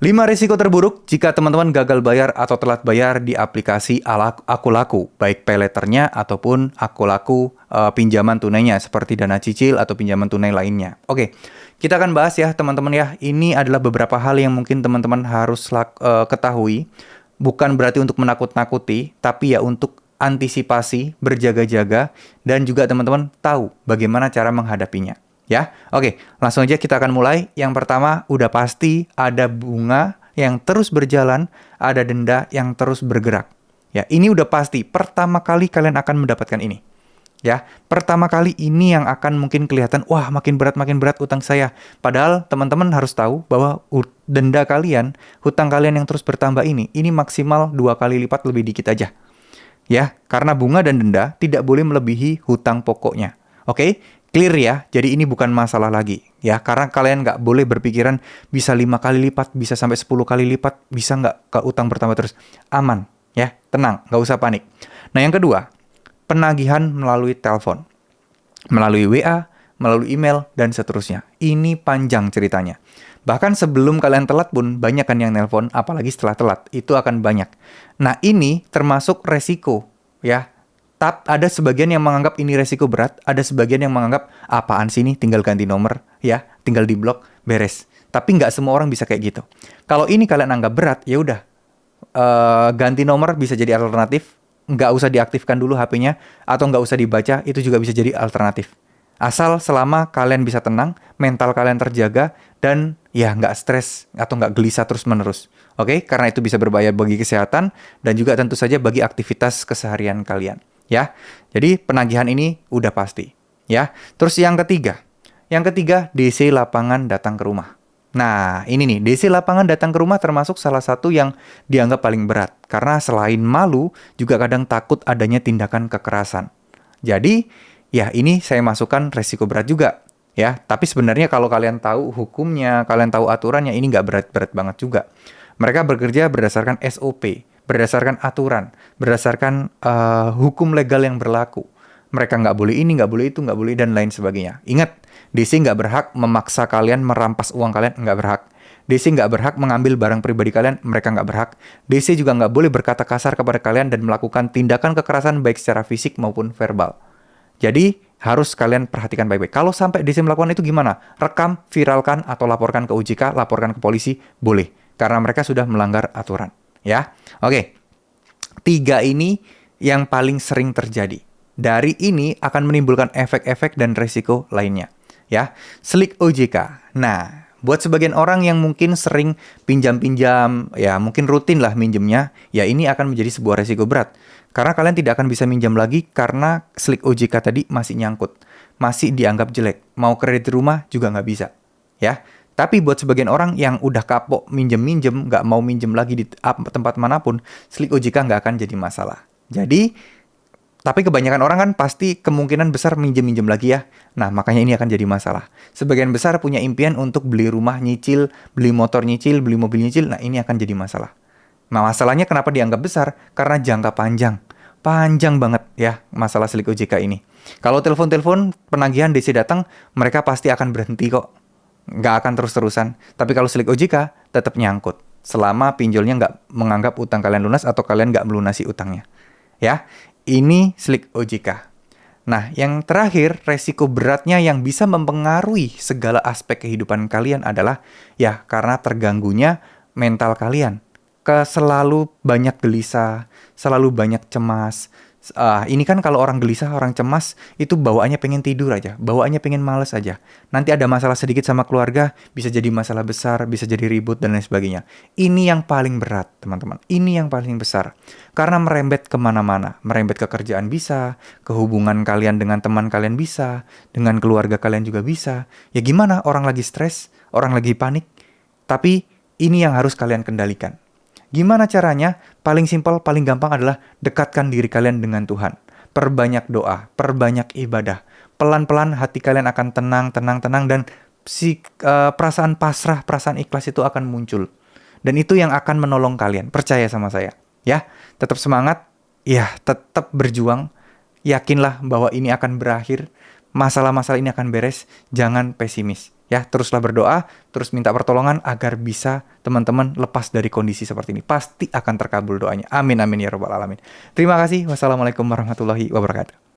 5 risiko terburuk jika teman-teman gagal bayar atau telat bayar di aplikasi Aku Laku, baik pay letternya ataupun Aku Laku pinjaman tunainya seperti dana cicil atau pinjaman tunai lainnya. Oke, kita akan bahas ya teman-teman ya. Ini adalah beberapa hal yang mungkin teman-teman harus ketahui. Bukan berarti untuk menakut-nakuti, tapi ya untuk antisipasi, berjaga-jaga, dan juga teman-teman tahu bagaimana cara menghadapinya. Ya, oke, langsung aja kita akan mulai. Yang pertama, udah pasti ada bunga yang terus berjalan, ada denda yang terus bergerak. Ya, ini udah pasti. Pertama kali kalian akan mendapatkan ini. Ya, pertama kali ini yang akan mungkin kelihatan, wah makin berat utang saya. Padahal teman-teman harus tahu bahwa denda kalian, hutang kalian yang terus bertambah ini maksimal 2 kali lipat lebih dikit aja. Ya, karena bunga dan denda tidak boleh melebihi hutang pokoknya. Oke? Clear ya, jadi ini bukan masalah lagi. Ya, karena kalian nggak boleh berpikiran bisa 5 kali lipat, bisa sampai 10 kali lipat, bisa nggak ke utang bertambah terus. Aman, ya, tenang, nggak usah panik. Nah, yang kedua, penagihan melalui telepon, melalui WA, melalui email, dan seterusnya. Ini panjang ceritanya. Bahkan sebelum kalian telat pun, banyak kan yang nelpon, apalagi setelah telat, itu akan banyak. Nah, ini termasuk resiko, ya. Ada sebagian yang menganggap ini resiko berat, ada sebagian yang menganggap apaan sih ini, tinggal ganti nomor, ya, tinggal diblok, beres. Tapi nggak semua orang bisa kayak gitu. Kalau ini kalian anggap berat, ya udah, ganti nomor bisa jadi alternatif, nggak usah diaktifkan dulu HP-nya, atau nggak usah dibaca, itu juga bisa jadi alternatif. Asal selama kalian bisa tenang, mental kalian terjaga, dan ya nggak stres atau nggak gelisah terus-menerus. Oke, karena itu bisa berbahaya bagi kesehatan, dan juga tentu saja bagi aktivitas keseharian kalian. Ya, jadi penagihan ini udah pasti. Ya, terus yang ketiga DC lapangan datang ke rumah. Nah, ini nih, DC lapangan datang ke rumah termasuk salah satu yang dianggap paling berat. Karena selain malu, juga kadang takut adanya tindakan kekerasan. Jadi, ya ini saya masukkan resiko berat juga. Ya, tapi sebenarnya kalau kalian tahu hukumnya, kalian tahu aturannya, ini nggak berat-berat banget juga. Mereka bekerja berdasarkan SOP, berdasarkan aturan, berdasarkan hukum legal yang berlaku. Mereka nggak boleh ini, nggak boleh itu, nggak boleh dan lain sebagainya. Ingat, DC nggak berhak memaksa kalian merampas uang kalian, nggak berhak. DC nggak berhak mengambil barang pribadi kalian, mereka nggak berhak. DC juga nggak boleh berkata kasar kepada kalian dan melakukan tindakan kekerasan baik secara fisik maupun verbal. Jadi, harus kalian perhatikan baik-baik. Kalau sampai DC melakukan itu gimana? Rekam, viralkan, atau laporkan ke OJK, laporkan ke polisi, boleh. Karena mereka sudah melanggar aturan. Ya, oke. 3 ini yang paling sering terjadi. Dari ini akan menimbulkan efek-efek dan resiko lainnya. Ya, slik OJK. Nah, buat sebagian orang yang mungkin sering pinjam-pinjam, ya mungkin rutin lah minjemnya, ya ini akan menjadi sebuah resiko berat. Karena kalian tidak akan bisa minjam lagi karena slik OJK tadi masih nyangkut. Masih dianggap jelek. Mau kredit rumah juga nggak bisa. Ya, tapi buat sebagian orang yang udah kapok minjem-minjem, nggak mau minjem lagi di tempat manapun, slik OJK nggak akan jadi masalah. Jadi, tapi kebanyakan orang kan pasti kemungkinan besar minjem-minjem lagi ya. Nah, makanya ini akan jadi masalah. Sebagian besar punya impian untuk beli rumah nyicil, beli motor nyicil, beli mobil nyicil. Nah, ini akan jadi masalah. Nah, masalahnya kenapa dianggap besar? Karena jangka panjang. Panjang banget ya masalah slik OJK ini. Kalau telepon-telepon penagihan DC datang, mereka pasti akan berhenti kok. Nggak akan terus-terusan. Tapi kalau slik OJK, tetap nyangkut. Selama pinjolnya nggak menganggap utang kalian lunas atau kalian nggak melunasi utangnya. Ya, ini slik OJK. Nah, yang terakhir, resiko beratnya yang bisa mempengaruhi segala aspek kehidupan kalian adalah, ya, karena terganggunya mental kalian. Selalu banyak gelisah, selalu banyak cemas. Ini kan kalau orang gelisah, orang cemas, itu bawaannya pengen tidur aja, bawaannya pengen males aja. Nanti ada masalah sedikit sama keluarga, bisa jadi masalah besar, bisa jadi ribut, dan lain sebagainya. Ini yang paling berat, teman-teman. Ini yang paling besar. Karena merembet kemana-mana. Merembet ke kerjaan bisa, ke hubungan kalian dengan teman kalian bisa, dengan keluarga kalian juga bisa. Ya gimana, orang lagi stres, orang lagi panik. Tapi ini yang harus kalian kendalikan. Gimana caranya? Paling simpel, paling gampang adalah dekatkan diri kalian dengan Tuhan. Perbanyak doa, perbanyak ibadah. Pelan-pelan hati kalian akan tenang, dan perasaan pasrah, perasaan ikhlas itu akan muncul. Dan itu yang akan menolong kalian. Percaya sama saya. Ya, tetap semangat. Ya, tetap berjuang. Yakinlah bahwa ini akan berakhir. Masalah-masalah ini akan beres. Jangan pesimis. Ya, teruslah berdoa, terus minta pertolongan agar bisa teman-teman lepas dari kondisi seperti ini. Pasti akan terkabul doanya. Amin, amin ya rabbal alamin. Terima kasih. Wassalamualaikum warahmatullahi wabarakatuh.